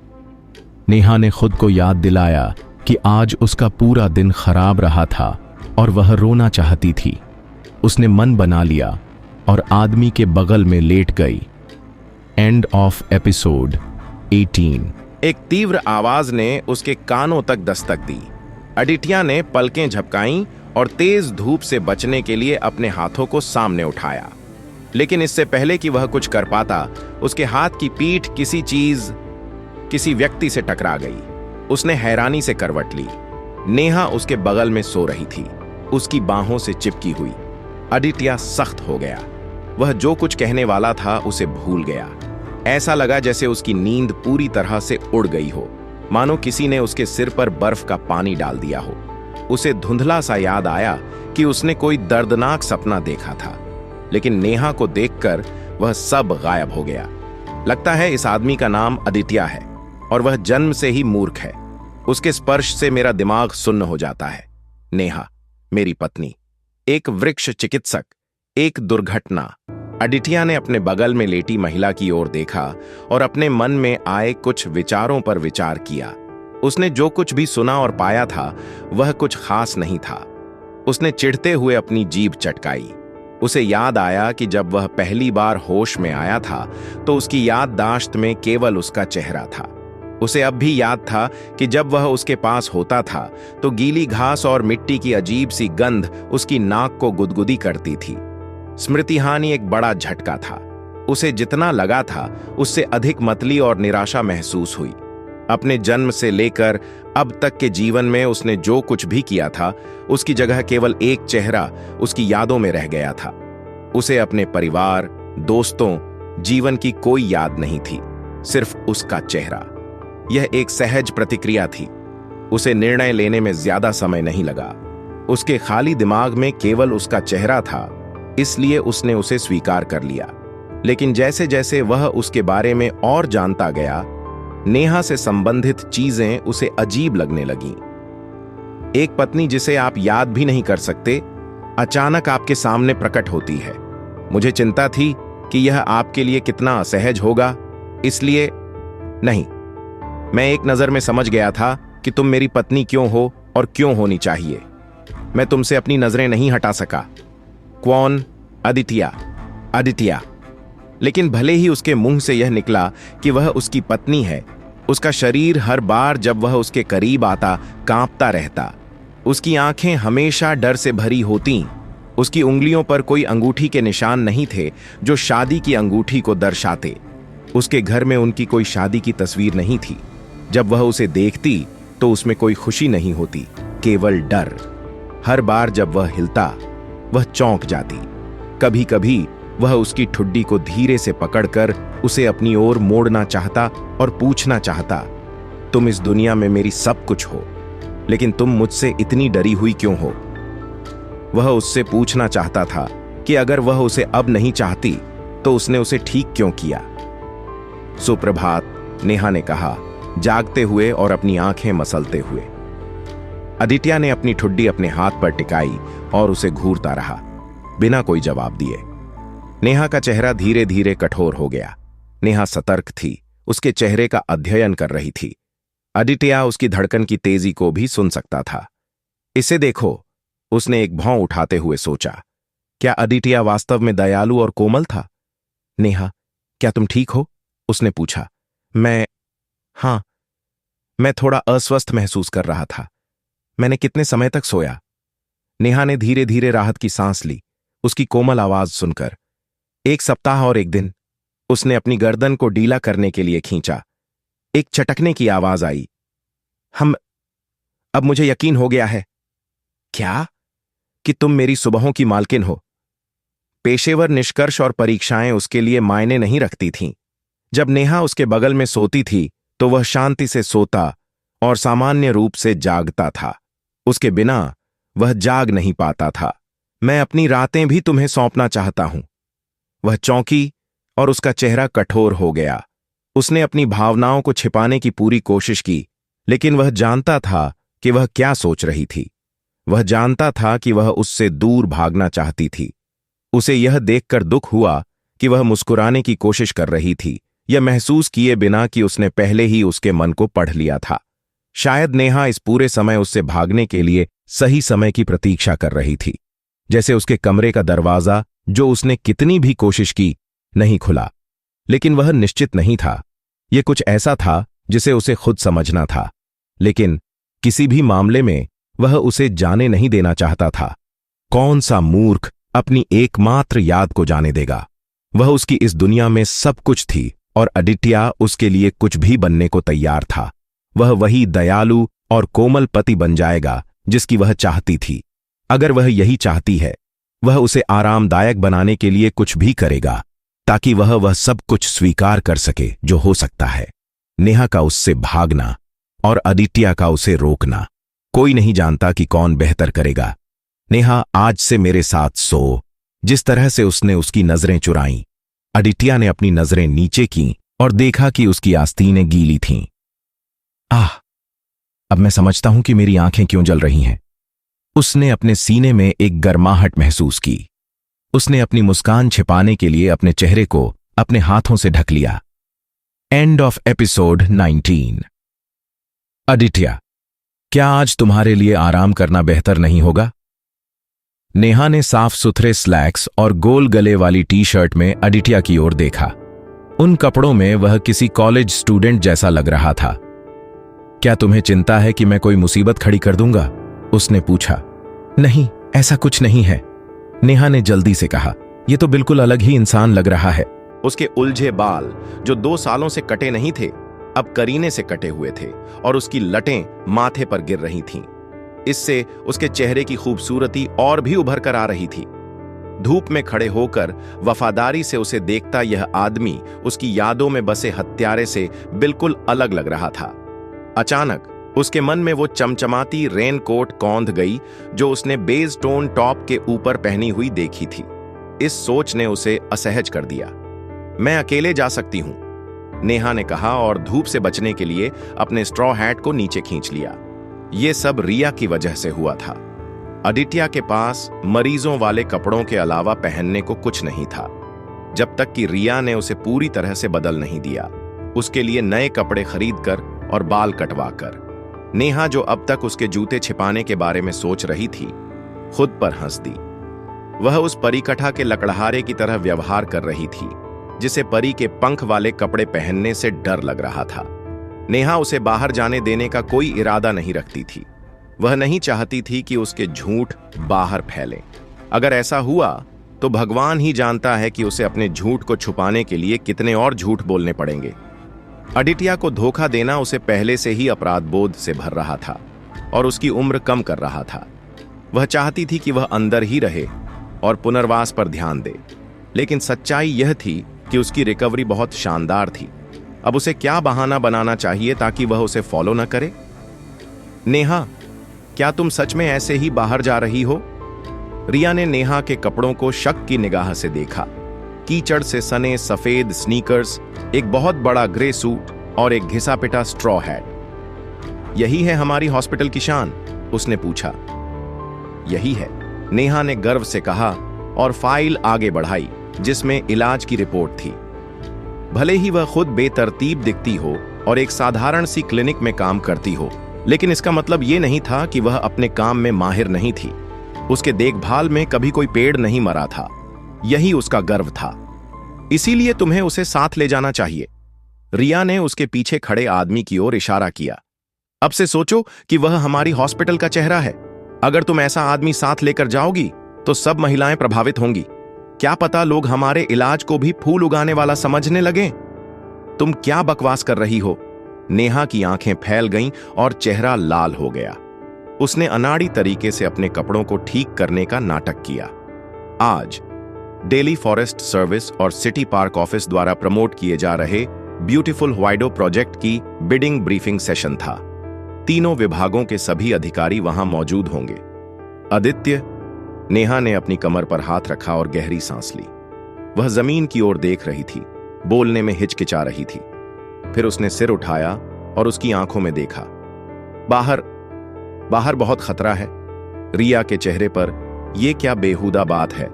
नेहा ने खुद को याद दिलाया कि आज उसका पूरा दिन खराब रहा था और वह रोना चाहती थी। उसने मन बना लिया और आदमी के बगल में लेट गई। And of episode 18। एक तीव्र आवाज ने उसके कानों तक दस्तक दी। अडिटिया ने पलकें झपकाईं और तेज धूप से बचने के लिए अपने हाथों को सामने उठाया, लेकिन इससे पहले कि वह कुछ कर पाता, उसके हाथ की पीठ किसी व्यक्ति से टकरा गई। उसने हैरानी से करवट ली। नेहा उसके बगल में सो रही थी, उसकी बाहों से चिपकी हुई। अडिटिया सख्त हो गया। वह जो कुछ कहने वाला था उसे भूल गया। ऐसा लगा जैसे उसकी नींद पूरी तरह से उड़ गई हो, मानो किसी ने उसके सिर पर बर्फ का पानी डाल दिया हो। उसे धुंधला सा याद आया कि उसने कोई दर्दनाक सपना देखा था, लेकिन नेहा को देखकर वह सब गायब हो गया। लगता है इस आदमी का नाम अदित्य है और वह जन्म से ही मूर्ख है। उसके स्पर्श से मेरा दिमाग सुन्न हो जाता है। नेहा, मेरी पत्नी, एक वृक्ष चिकित्सक, एक दुर्घटना। अडिटिया ने अपने बगल में लेटी महिला की ओर देखा और अपने मन में आए कुछ विचारों पर विचार किया। उसने जो कुछ भी सुना और पाया था वह कुछ खास नहीं था। उसने चिढ़ते हुए अपनी जीभ चटकाई। उसे याद आया कि जब वह पहली बार होश में आया था तो उसकी याददाश्त में केवल उसका चेहरा था। उसे अब भी याद था कि जब वह उसके पास होता था तो गीली घास और मिट्टी की अजीब सी गंध उसकी नाक को गुदगुदी करती थी। स्मृतिहानि एक बड़ा झटका था। उसे जितना लगा था उससे अधिक मतली और निराशा महसूस हुई। अपने जन्म से लेकर अब तक के जीवन में उसने जो कुछ भी किया था उसकी जगह केवल एक चेहरा उसकी यादों में रह गया था। उसे अपने परिवार, दोस्तों, जीवन की कोई याद नहीं थी, सिर्फ उसका चेहरा। यह एक सहज प्रतिक्रिया थी। उसे निर्णय लेने में ज्यादा समय नहीं लगा। उसके खाली दिमाग में केवल उसका चेहरा था, इसलिए उसने उसे स्वीकार कर लिया। लेकिन जैसे जैसे वह उसके बारे में और जानता गया, नेहा से संबंधित चीजें उसे अजीब लगने लगीं। एक पत्नी जिसे आप याद भी नहीं कर सकते, अचानक आपके सामने प्रकट होती है। मुझे चिंता थी कि यह आपके लिए कितना असहज होगा, इसलिए नहीं, मैं एक नजर में समझ गया था कि तुम मेरी पत्नी क्यों हो और क्यों होनी चाहिए। मैं तुमसे अपनी नजरें नहीं हटा सका। कौन? अदित्य। लेकिन भले ही उसके मुंह से यह निकला कि वह उसकी पत्नी है, उसका शरीर हर बार जब वह उसके करीब आता कांपता रहता। उसकी आंखें हमेशा डर से भरी होतीं। उसकी उंगलियों पर कोई अंगूठी के निशान नहीं थे जो शादी की अंगूठी को दर्शाते। उसके घर में उनकी कोई शादी की तस्वीर नहीं थी। जब वह उसे देखती तो उसमें कोई खुशी नहीं होती, केवल डर। हर बार जब वह हिलता वह चौंक जाती। कभी कभी वह उसकी ठुड्डी को धीरे से पकड़कर उसे अपनी ओर मोड़ना चाहता और पूछना चाहता, तुम इस दुनिया में मेरी सब कुछ हो, लेकिन तुम मुझसे इतनी डरी हुई क्यों हो? वह उससे पूछना चाहता था कि अगर वह उसे अब नहीं चाहती तो उसने उसे ठीक क्यों किया। सुप्रभात, नेहा ने कहा, जागते हुए और अपनी आंखें मसलते हुए। अदित्य ने अपनी ठुड्डी अपने हाथ पर टिकाई और उसे घूरता रहा, बिना कोई जवाब दिए। नेहा का चेहरा धीरे धीरे कठोर हो गया। नेहा सतर्क थी, उसके चेहरे का अध्ययन कर रही थी। अदित्य उसकी धड़कन की तेजी को भी सुन सकता था। इसे देखो, उसने एक भौं उठाते हुए सोचा। क्या अदित्य वास्तव में दयालु और कोमल था? नेहा, क्या तुम ठीक हो? उसने पूछा। हाँ, मैं थोड़ा अस्वस्थ महसूस कर रहा था। मैंने कितने समय तक सोया? नेहा ने धीरे धीरे राहत की सांस ली, उसकी कोमल आवाज सुनकर। 1 सप्ताह और 1 दिन। उसने अपनी गर्दन को ढीला करने के लिए खींचा। एक चटकने की आवाज आई। अब मुझे यकीन हो गया है। क्या? कि तुम मेरी सुबहों की मालकिन हो। पेशेवर निष्कर्ष और परीक्षाएं उसके लिए मायने नहीं रखती थीं। जब नेहा उसके बगल में सोती थी तो वह शांति से सोता और सामान्य रूप से जागता था। उसके बिना वह जाग नहीं पाता था। मैं अपनी रातें भी तुम्हें सौंपना चाहता हूं। वह चौंकी और उसका चेहरा कठोर हो गया। उसने अपनी भावनाओं को छिपाने की पूरी कोशिश की, लेकिन वह जानता था कि वह क्या सोच रही थी। वह जानता था कि वह उससे दूर भागना चाहती थी। उसे यह देखकर दुख हुआ कि वह मुस्कुराने की कोशिश कर रही थी, यह महसूस किए बिना कि उसने पहले ही उसके मन को पढ़ लिया था। शायद नेहा इस पूरे समय उससे भागने के लिए सही समय की प्रतीक्षा कर रही थी। जैसे उसके कमरे का दरवाजा, जो उसने कितनी भी कोशिश की, नहीं खुला। लेकिन वह निश्चित नहीं था। यह कुछ ऐसा था जिसे उसे खुद समझना था, लेकिन किसी भी मामले में वह उसे जाने नहीं देना चाहता था। कौन सा मूर्ख अपनी एकमात्र याद को जाने देगा। वह उसकी इस दुनिया में सब कुछ थी और अदित्य उसके लिए कुछ भी बनने को तैयार था। वह वही दयालु और कोमल पति बन जाएगा जिसकी वह चाहती थी। अगर वह यही चाहती है, वह उसे आरामदायक बनाने के लिए कुछ भी करेगा, ताकि वह सब कुछ स्वीकार कर सके जो हो सकता है। नेहा का उससे भागना और अदित्य का उसे रोकना। कोई नहीं जानता कि कौन बेहतर करेगा। नेहा, आज से मेरे साथ सो। जिस तरह से उसने उसकी नजरें चुराईं। अदित्य ने अपनी नजरें नीचे की और देखा कि उसकी आस्तीनें गीली थीं। आह, अब मैं समझता हूं कि मेरी आंखें क्यों जल रही हैं। उसने अपने सीने में एक गर्माहट महसूस की। उसने अपनी मुस्कान छिपाने के लिए अपने चेहरे को अपने हाथों से ढक लिया। And of episode 19। अदित्य, क्या आज तुम्हारे लिए आराम करना बेहतर नहीं होगा? नेहा ने साफ सुथरे स्लैक्स और गोल गले वाली टी शर्ट में अदित्य की ओर देखा। उन कपड़ों में वह किसी कॉलेज स्टूडेंट जैसा लग रहा था। क्या तुम्हें चिंता है कि मैं कोई मुसीबत खड़ी कर दूंगा? उसने पूछा। नहीं, ऐसा कुछ नहीं है, नेहा ने जल्दी से कहा। यह तो बिल्कुल अलग ही इंसान लग रहा है। उसके उलझे बाल, जो 2 सालों से कटे नहीं थे, अब करीने से कटे हुए थे और उसकी लटें माथे पर गिर रही थीं। इससे उसके चेहरे की खूबसूरती और भी उभर कर आ रही थी। धूप में खड़े होकर वफादारी से उसे देखता यह आदमी उसकी यादों में बसे हत्यारे से बिल्कुल अलग लग रहा था। अचानक उसके मन में वो चमचमाती रेनकोट कौंध गई जो उसने बेज टोन टॉप के ऊपर पहनी हुई देखी थी। इस सोच ने उसे असहज कर दिया। मैं अकेले जा सकती हूं, नेहा ने कहा और धूप से बचने के लिए अपने स्ट्रॉ हैट को नीचे खींच लिया। यह सब रिया की वजह से हुआ था। अदित्य के पास मरीजों वाले कपड़ों के अलावा पहनने को कुछ नहीं था, जब तक कि रिया ने उसे पूरी तरह से बदल नहीं दिया, उसके लिए नए कपड़े खरीदकर और बाल कटवाकर। नेहा, जो अब तक उसके जूते छिपाने के बारे में सोच रही थी, खुद पर हंस दी। वह उस परिकठा के लकड़हारे की तरह व्यवहार कर रही थी जिसे परी के पंख वाले कपड़े पहनने से डर लग रहा था। नेहा उसे बाहर जाने देने का कोई इरादा नहीं रखती थी। वह नहीं चाहती थी कि उसके झूठ बाहर फैले। अगर ऐसा हुआ तो भगवान ही जानता है कि उसे अपने झूठ को छुपाने के लिए कितने और झूठ बोलने पड़ेंगे। अदित्य को धोखा देना उसे पहले से ही अपराध बोध से भर रहा था और उसकी उम्र कम कर रहा था। वह चाहती थी कि वह अंदर ही रहे और पुनर्वास पर ध्यान दे, लेकिन सच्चाई यह थी कि उसकी रिकवरी बहुत शानदार थी। अब उसे क्या बहाना बनाना चाहिए ताकि वह उसे फॉलो न करे? नेहा, क्या तुम सच में ऐसे ही बाहर जा रही हो? रिया ने नेहा के कपड़ों को शक की निगाह से देखा। कीचड़ से सने सफेद स्नीकर्स, एक बहुत बड़ा ग्रे सूट और एक घिसा पिटा स्ट्रॉ हैट। यही है हमारी हॉस्पिटल की शान? उसने पूछा। यही है, नेहा ने गर्व से कहा और फाइल आगे बढ़ाई जिसमें इलाज की रिपोर्ट थी। भले ही वह खुद बेतरतीब दिखती हो और एक साधारण सी क्लिनिक में काम करती हो, लेकिन इसका मतलब यह नहीं था कि वह अपने काम में माहिर नहीं थी। उसके देखभाल में कभी कोई पेड़ नहीं मरा था, यही उसका गर्व था। इसीलिए तुम्हें उसे साथ ले जाना चाहिए। रिया ने उसके पीछे खड़े आदमी की ओर इशारा किया। अब से सोचो कि वह हमारी हॉस्पिटल का चेहरा है। अगर तुम ऐसा आदमी साथ लेकर जाओगी तो सब महिलाएं प्रभावित होंगी। क्या पता लोग हमारे इलाज को भी फूल उगाने वाला समझने लगे। तुम क्या बकवास कर रही हो? नेहा की आंखें फैल गईं और चेहरा लाल हो गया। उसने अनाड़ी तरीके से अपने कपड़ों को ठीक करने का नाटक किया। आज डेली फॉरेस्ट सर्विस और सिटी पार्क ऑफिस द्वारा प्रमोट किए जा रहे ब्यूटीफुल वाइडो प्रोजेक्ट की बिडिंग ब्रीफिंग सेशन था। तीनों विभागों के सभी अधिकारी वहां मौजूद होंगे। आदित्य, नेहा ने अपनी कमर पर हाथ रखा और गहरी सांस ली। वह जमीन की ओर देख रही थी, बोलने में हिचकिचा रही थी। फिर उसने सिर उठाया और उसकी आंखों में देखा। बाहर बाहर बहुत खतरा है। रिया के चेहरे पर यह क्या बेहुदा बात है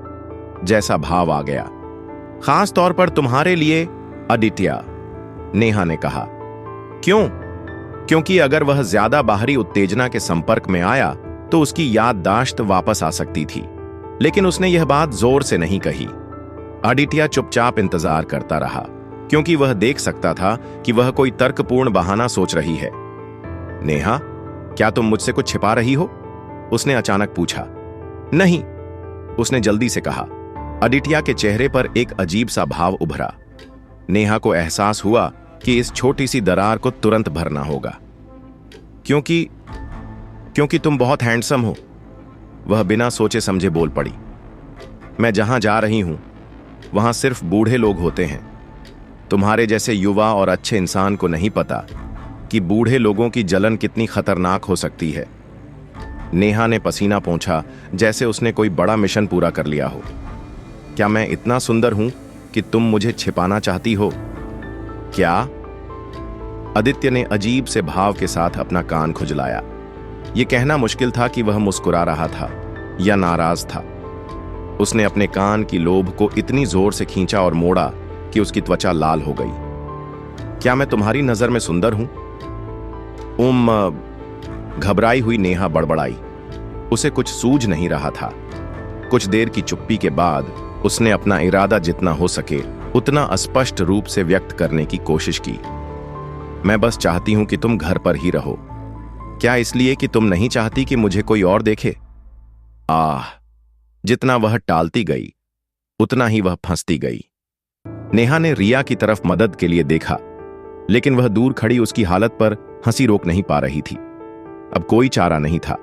जैसा भाव आ गया। खास तौर पर तुम्हारे लिए आदित्य, नेहा ने कहा। क्यों? क्योंकि अगर वह ज्यादा बाहरी उत्तेजना के संपर्क में आया तो उसकी याददाश्त वापस आ सकती थी, लेकिन उसने यह बात जोर से नहीं कही। आदित्य चुपचाप इंतजार करता रहा, क्योंकि वह देख सकता था कि वह कोई तर्कपूर्ण बहाना सोच रही है। नेहा, क्या तुम मुझसे कुछ छिपा रही हो? उसने अचानक पूछा। नहीं, उसने जल्दी से कहा। आदित्य के चेहरे पर एक अजीब सा भाव उभरा। नेहा को एहसास हुआ कि इस छोटी सी दरार को तुरंत भरना होगा। क्योंकि तुम बहुत हैंडसम हो, वह बिना सोचे समझे बोल पड़ी। मैं जहां जा रही हूं वहां सिर्फ बूढ़े लोग होते हैं। तुम्हारे जैसे युवा और अच्छे इंसान को नहीं पता कि बूढ़े लोगों की जलन कितनी खतरनाक हो सकती है। नेहा ने पसीना पोंछा, जैसे उसने कोई बड़ा मिशन पूरा कर लिया हो। क्या मैं इतना सुंदर हूं कि तुम मुझे छिपाना चाहती हो? क्या? आदित्य ने अजीब से भाव के साथ अपना कान खुजलाया। यह कहना मुश्किल था कि वह मुस्कुरा रहा था या नाराज था। उसने अपने कान की लोब को इतनी जोर से खींचा और मोड़ा कि उसकी त्वचा लाल हो गई। क्या मैं तुम्हारी नजर में सुंदर हूं? घबराई हुई नेहा बड़बड़ाई। उसे कुछ सूझ नहीं रहा था। कुछ देर की चुप्पी के बाद उसने अपना इरादा जितना हो सके उतना स्पष्ट रूप से व्यक्त करने की कोशिश की। मैं बस चाहती हूं कि तुम घर पर ही रहो। क्या इसलिए कि तुम नहीं चाहती कि मुझे कोई और देखे? जितना वह टालती गई उतना ही वह फंसती गई। नेहा ने रिया की तरफ मदद के लिए देखा, लेकिन वह दूर खड़ी उसकी हालत पर हंसी रोक नहीं पा रही थी। अब कोई चारा नहीं था।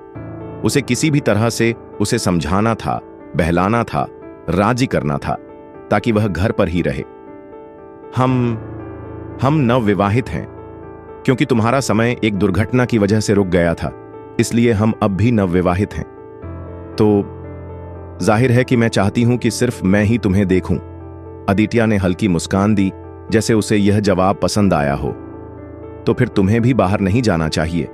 उसे किसी भी तरह से उसे समझाना था, बहलाना था, राजी करना था, ताकि वह घर पर ही रहे। हम नवविवाहित हैं। क्योंकि तुम्हारा समय एक दुर्घटना की वजह से रुक गया था, इसलिए हम अब भी नवविवाहित हैं। तो जाहिर है कि मैं चाहती हूं कि सिर्फ मैं ही तुम्हें देखूं। आदित्य ने हल्की मुस्कान दी, जैसे उसे यह जवाब पसंद आया हो। तो फिर तुम्हें भी बाहर नहीं जाना चाहिए।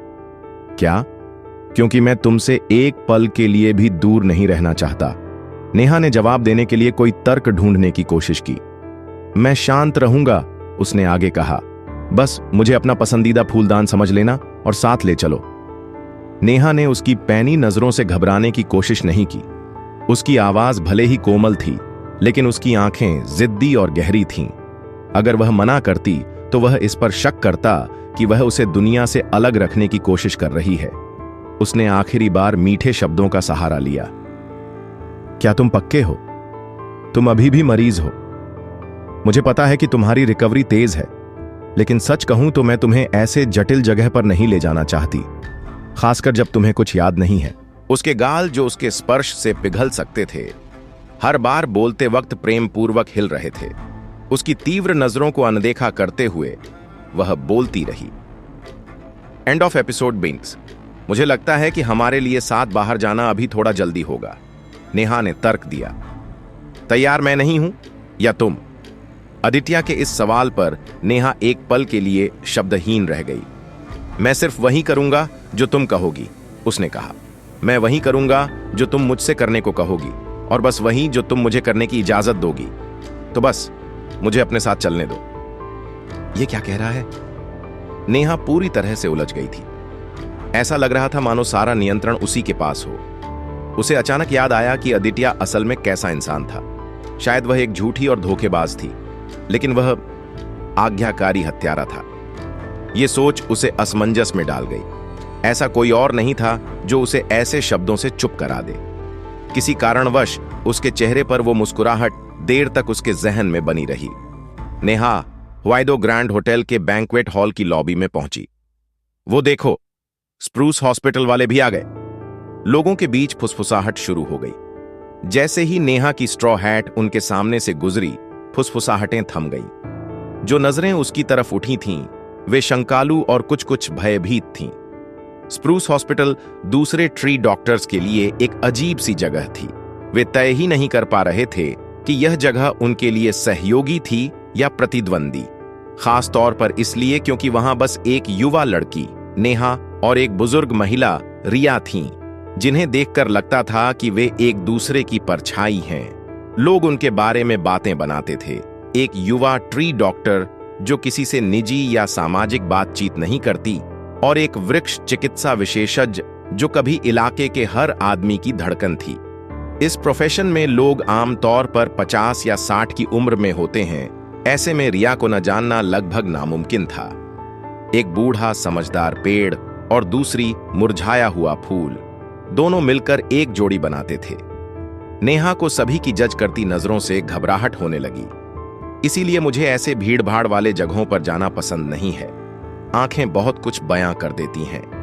क्या? क्योंकि मैं तुमसे एक पल के लिए भी दूर नहीं रहना चाहता। नेहा ने जवाब देने के लिए कोई तर्क ढूंढने की कोशिश की। मैं शांत रहूंगा, उसने आगे कहा। बस मुझे अपना पसंदीदा फूलदान समझ लेना और साथ ले चलो। नेहा ने उसकी पैनी नजरों से घबराने की कोशिश नहीं की। उसकी आवाज भले ही कोमल थी, लेकिन उसकी आंखें जिद्दी और गहरी थीं। अगर वह मना करती तो वह इस पर शक करता कि वह उसे दुनिया से अलग रखने की कोशिश कर रही है। उसने आखिरी बार मीठे शब्दों का सहारा लिया। क्या तुम पक्के हो? तुम अभी भी मरीज हो। मुझे पता है कि तुम्हारी रिकवरी तेज है, लेकिन सच कहूं तो मैं तुम्हें ऐसे जटिल जगह पर नहीं ले जाना चाहती, खासकर जब तुम्हें कुछ याद नहीं है। उसके गाल, जो उसके स्पर्श से पिघल सकते थे, हर बार बोलते वक्त प्रेम पूर्वक हिल रहे थे। उसकी तीव्र नजरों को अनदेखा करते हुए वह बोलती रही। And of episode बिंग्स। मुझे लगता है कि हमारे लिए साथ बाहर जाना अभी थोड़ा जल्दी होगा, नेहा ने तर्क दिया। तैयार मैं नहीं हूं या तुम? आदित्य के इस सवाल पर नेहा एक पल के लिए शब्दहीन रह गई। मैं सिर्फ वही करूंगा जो तुम कहोगी, उसने कहा। मैं वही करूंगा जो तुम मुझसे करने को कहोगी, और बस वही जो तुम मुझे करने की इजाजत दोगी। तो बस मुझे अपने साथ चलने दो। यह क्या कह रहा है? नेहा पूरी तरह से उलझ गई थी। ऐसा लग रहा था मानो सारा नियंत्रण उसी के पास हो। उसे अचानक याद आया कि आदित्य असल में कैसा इंसान था। शायद वह एक झूठी और धोखेबाज थी, लेकिन वह आज्ञाकारी हत्यारा था। यह सोच उसे असमंजस में डाल गई। ऐसा कोई और नहीं था जो उसे ऐसे शब्दों से चुप करा दे। किसी कारणवश उसके चेहरे पर वो मुस्कुराहट देर तक उसके जहन में बनी रही। नेहा वाइडो ग्रैंड होटल के बैंक्वेट हॉल की लॉबी में पहुंची। वो देखो, स्प्रूस हॉस्पिटल वाले भी आ गए। लोगों के बीच फुसफुसाहट शुरू हो गई। जैसे ही नेहा की स्ट्रॉ हैट उनके सामने से गुजरी, फुसफुसाहटें थम गईं। जो नजरें उसकी तरफ उठी थीं, वे शंकालु और कुछ कुछ भयभीत थीं। स्प्रूस हॉस्पिटल दूसरे ट्री डॉक्टर्स के लिए एक अजीब सी जगह थी। वे तय ही नहीं कर पा रहे थे कि यह जगह उनके लिए सहयोगी थी या प्रतिद्वंदी, खास तौर पर इसलिए क्योंकि वहां बस एक युवा लड़की, नेहा, और एक बुजुर्ग महिला रिया थीं, जिन्हें देखकर लगता था कि वे एक दूसरे की परछाई हैं। लोग उनके बारे में बातें बनाते थे। एक युवा ट्री डॉक्टर जो किसी से निजी या सामाजिक बातचीत नहीं करती, और एक वृक्ष चिकित्सा विशेषज्ञ जो कभी इलाके के हर आदमी की धड़कन थी। इस प्रोफेशन में लोग आमतौर पर 50 या 60 की उम्र में होते हैं। ऐसे में रिया को न जानना लगभग नामुमकिन था। एक बूढ़ा समझदार पेड़ और दूसरी मुरझाया हुआ फूल, दोनों मिलकर एक जोड़ी बनाते थे। नेहा को सभी की जज करती नजरों से घबराहट होने लगी। इसीलिए मुझे ऐसे भीड़-भाड़ वाले जगहों पर जाना पसंद नहीं है। आंखें बहुत कुछ बयां कर देती हैं।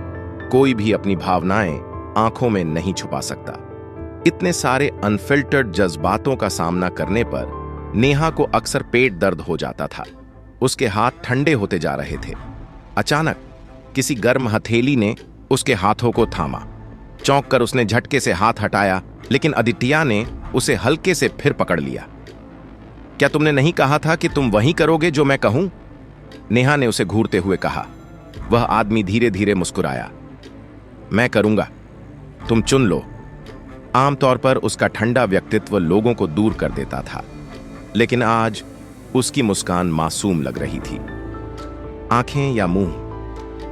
कोई भी अपनी भावनाएं आंखों में नहीं छुपा सकता। इतने सारे अनफिल्टर्ड जज्बातों का सामना करने पर नेहा को अक्सर पेट दर्द हो जाता था। उसके हाथ ठंडे होते जा रहे थे। अचानक किसी गर्म हथेली ने उसके हाथों को थामा। चौंक कर उसने झटके से हाथ हटाया, लेकिन अदित्य ने उसे हल्के से फिर पकड़ लिया। क्या तुमने नहीं कहा था कि तुम वही करोगे जो मैं कहूं? नेहा ने उसे घूरते हुए कहा। वह आदमी धीरे धीरे मुस्कुराया। मैं करूंगा, तुम चुन लो। आमतौर पर उसका ठंडा व्यक्तित्व लोगों को दूर कर देता था, लेकिन आज उसकी मुस्कान मासूम लग रही थी। आंखें या मुंह,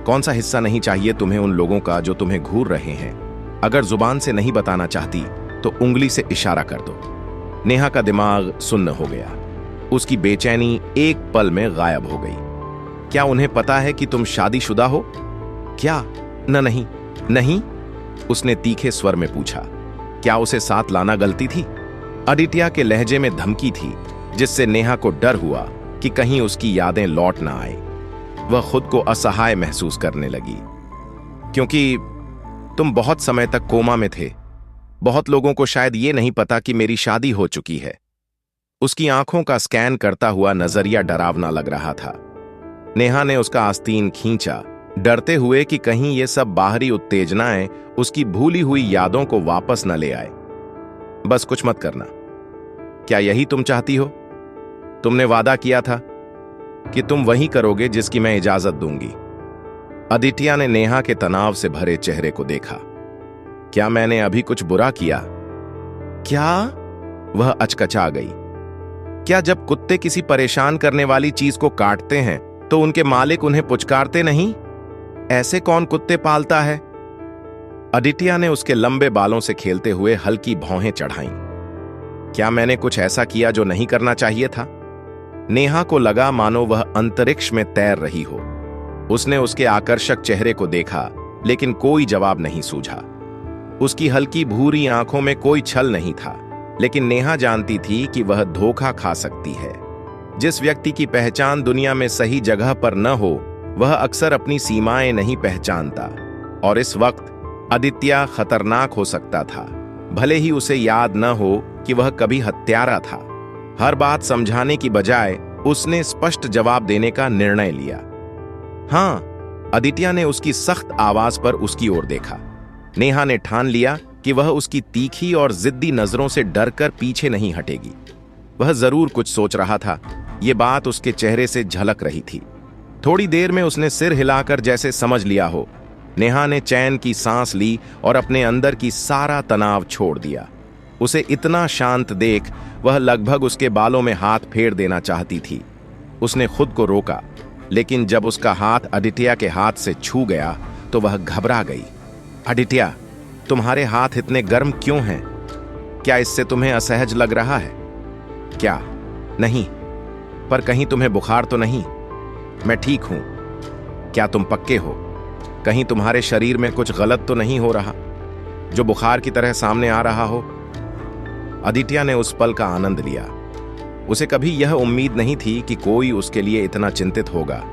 कौन सा हिस्सा नहीं चाहिए तुम्हें उन लोगों का जो तुम्हें घूर रहे हैं? अगर जुबान से नहीं बताना चाहती तो उंगली से इशारा कर दो। नेहा का दिमाग सुन्न हो गया। उसकी बेचैनी एक पल में गायब हो गई। क्या उन्हें पता है कि तुम शादीशुदा हो? क्या? नहीं नहीं, उसने तीखे स्वर में पूछा। क्या उसे साथ लाना गलती थी? आदित्य के लहजे में धमकी थी, जिससे नेहा को डर हुआ कि कहीं उसकी यादें लौट ना आए। वह खुद को असहाय महसूस करने लगी। क्योंकि तुम बहुत समय तक कोमा में थे। बहुत लोगों को शायद ये नहीं पता कि मेरी शादी हो चुकी है। उसकी आंखों का स्कैन करता हुआ नजरिया डरावना लग रहा था। नेहा ने उसका आस्तीन खींचा, डरते हुए कि कहीं ये सब बाहरी उत्तेजनाएं उसकी भूली हुई यादों को वापस न ले आए। बस कुछ मत करना। क्या यही तुम चाहती हो? तुमने वादा किया था कि तुम वही करोगे जिसकी मैं इजाजत दूंगी। आदित्य ने नेहा के तनाव से भरे चेहरे को देखा। क्या मैंने अभी कुछ बुरा किया? क्या? वह अचकचा गई। क्या जब कुत्ते किसी परेशान करने वाली चीज को काटते हैं तो उनके मालिक उन्हें पुचकारते नहीं? ऐसे कौन कुत्ते पालता है? आदित्य ने उसके लंबे बालों से खेलते हुए हल्की भौहें चढ़ाईं। क्या मैंने कुछ ऐसा किया जो नहीं करना चाहिए था? नेहा को लगा मानो वह अंतरिक्ष में तैर रही हो। उसने उसके आकर्षक चेहरे को देखा, लेकिन कोई जवाब नहीं सूझा। उसकी हल्की भूरी आंखों में कोई छल नहीं था, लेकिन नेहा जानती थी कि वह धोखा खा सकती है। जिस व्यक्ति की पहचान दुनिया में सही जगह पर न हो, वह अक्सर अपनी सीमाएं नहीं पहचानता। और इस वक्त आदित्य खतरनाक हो सकता था, भले ही उसे याद न हो कि वह कभी हत्यारा था। हर बात समझाने की बजाय उसने स्पष्ट जवाब देने का निर्णय लिया। हां, आदित्य ने उसकी सख्त आवाज पर उसकी ओर देखा। नेहा ने ठान लिया कि वह उसकी तीखी और जिद्दी नजरों से डरकर पीछे नहीं हटेगी। वह जरूर कुछ सोच रहा था, ये बात उसके चेहरे से झलक रही थी। थोड़ी देर में उसने सिर हिलाकर जैसे समझ लिया हो। नेहा ने चैन की सांस ली और अपने अंदर की सारा तनाव छोड़ दिया। उसे इतना शांत देख वह लगभग उसके बालों में हाथ फेर देना चाहती थी। उसने खुद को रोका, लेकिन जब उसका हाथ आदित्य के हाथ से छू गया तो वह घबरा गई। आदित्य, तुम्हारे हाथ इतने गर्म क्यों हैं? क्या इससे तुम्हें असहज लग रहा है? क्या? नहीं, पर कहीं तुम्हें बुखार तो नहीं? मैं ठीक हूं। क्या तुम पक्के हो? कहीं तुम्हारे शरीर में कुछ गलत तो नहीं हो रहा जो बुखार की तरह सामने आ रहा हो? आदित्य ने उस पल का आनंद लिया। उसे कभी यह उम्मीद नहीं थी कि कोई उसके लिए इतना चिंतित होगा,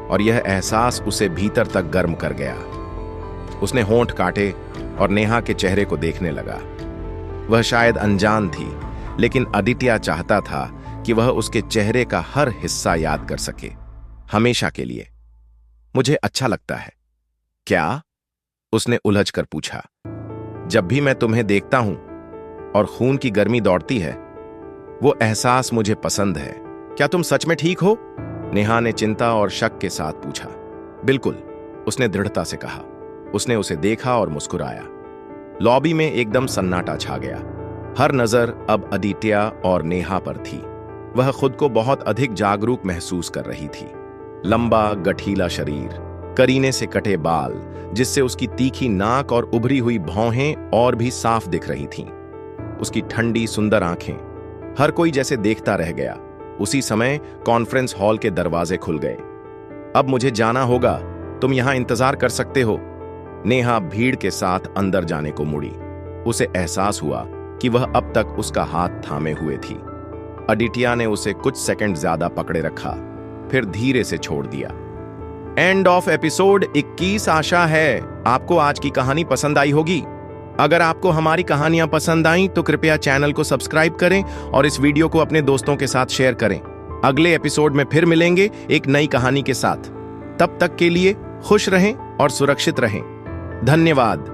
और यह एहसास उसे भीतर तक गर्म कर गया। उसने होंठ काटे और नेहा के चेहरे को देखने लगा। वह शायद अनजान थी, लेकिन आदित्य चाहता था कि वह उसके चेहरे का हर हिस्सा याद कर सके, हमेशा के लिए। मुझे अच्छा लगता है। क्या? उसने उलझ कर पूछा। जब भी मैं तुम्हें देखता हूं और खून की गर्मी दौड़ती है, वो एहसास मुझे पसंद है। क्या तुम सच में ठीक हो? नेहा ने चिंता और शक के साथ पूछा। बिल्कुल, उसने दृढ़ता से कहा। उसने उसे देखा और मुस्कुराया। लॉबी में एकदम सन्नाटा छा गया। हर नजर अब अदित्य और नेहा पर थी। वह खुद को बहुत अधिक जागरूक महसूस कर रही थी। लंबा गठीला शरीर, करीने से कटे बाल, जिससे उसकी तीखी नाक और उभरी हुई भौहें और भी साफ दिख रही थीं। उसकी ठंडी सुंदर आंखें, हर कोई जैसे देखता रह गया। उसी समय कॉन्फ्रेंस हॉल के दरवाजे खुल गए। अब मुझे जाना होगा, तुम यहां इंतजार कर सकते हो। नेहा भीड़ के साथ अंदर जाने को मुड़ी। उसे एहसास हुआ कि वह अब तक उसका हाथ थामे हुए थी। अदित्य ने उसे कुछ सेकंड ज्यादा पकड़े रखा, फिर धीरे से छोड़ दिया। And of episode 21। आशा है आपको आज की कहानी पसंद आई होगी। अगर आपको हमारी कहानियां पसंद आईं तो कृपया चैनल को सब्सक्राइब करें और इस वीडियो को अपने दोस्तों के साथ शेयर करें। अगले एपिसोड में फिर मिलेंगे एक नई कहानी के साथ। तब तक के लिए खुश रहें और सुरक्षित रहें। धन्यवाद।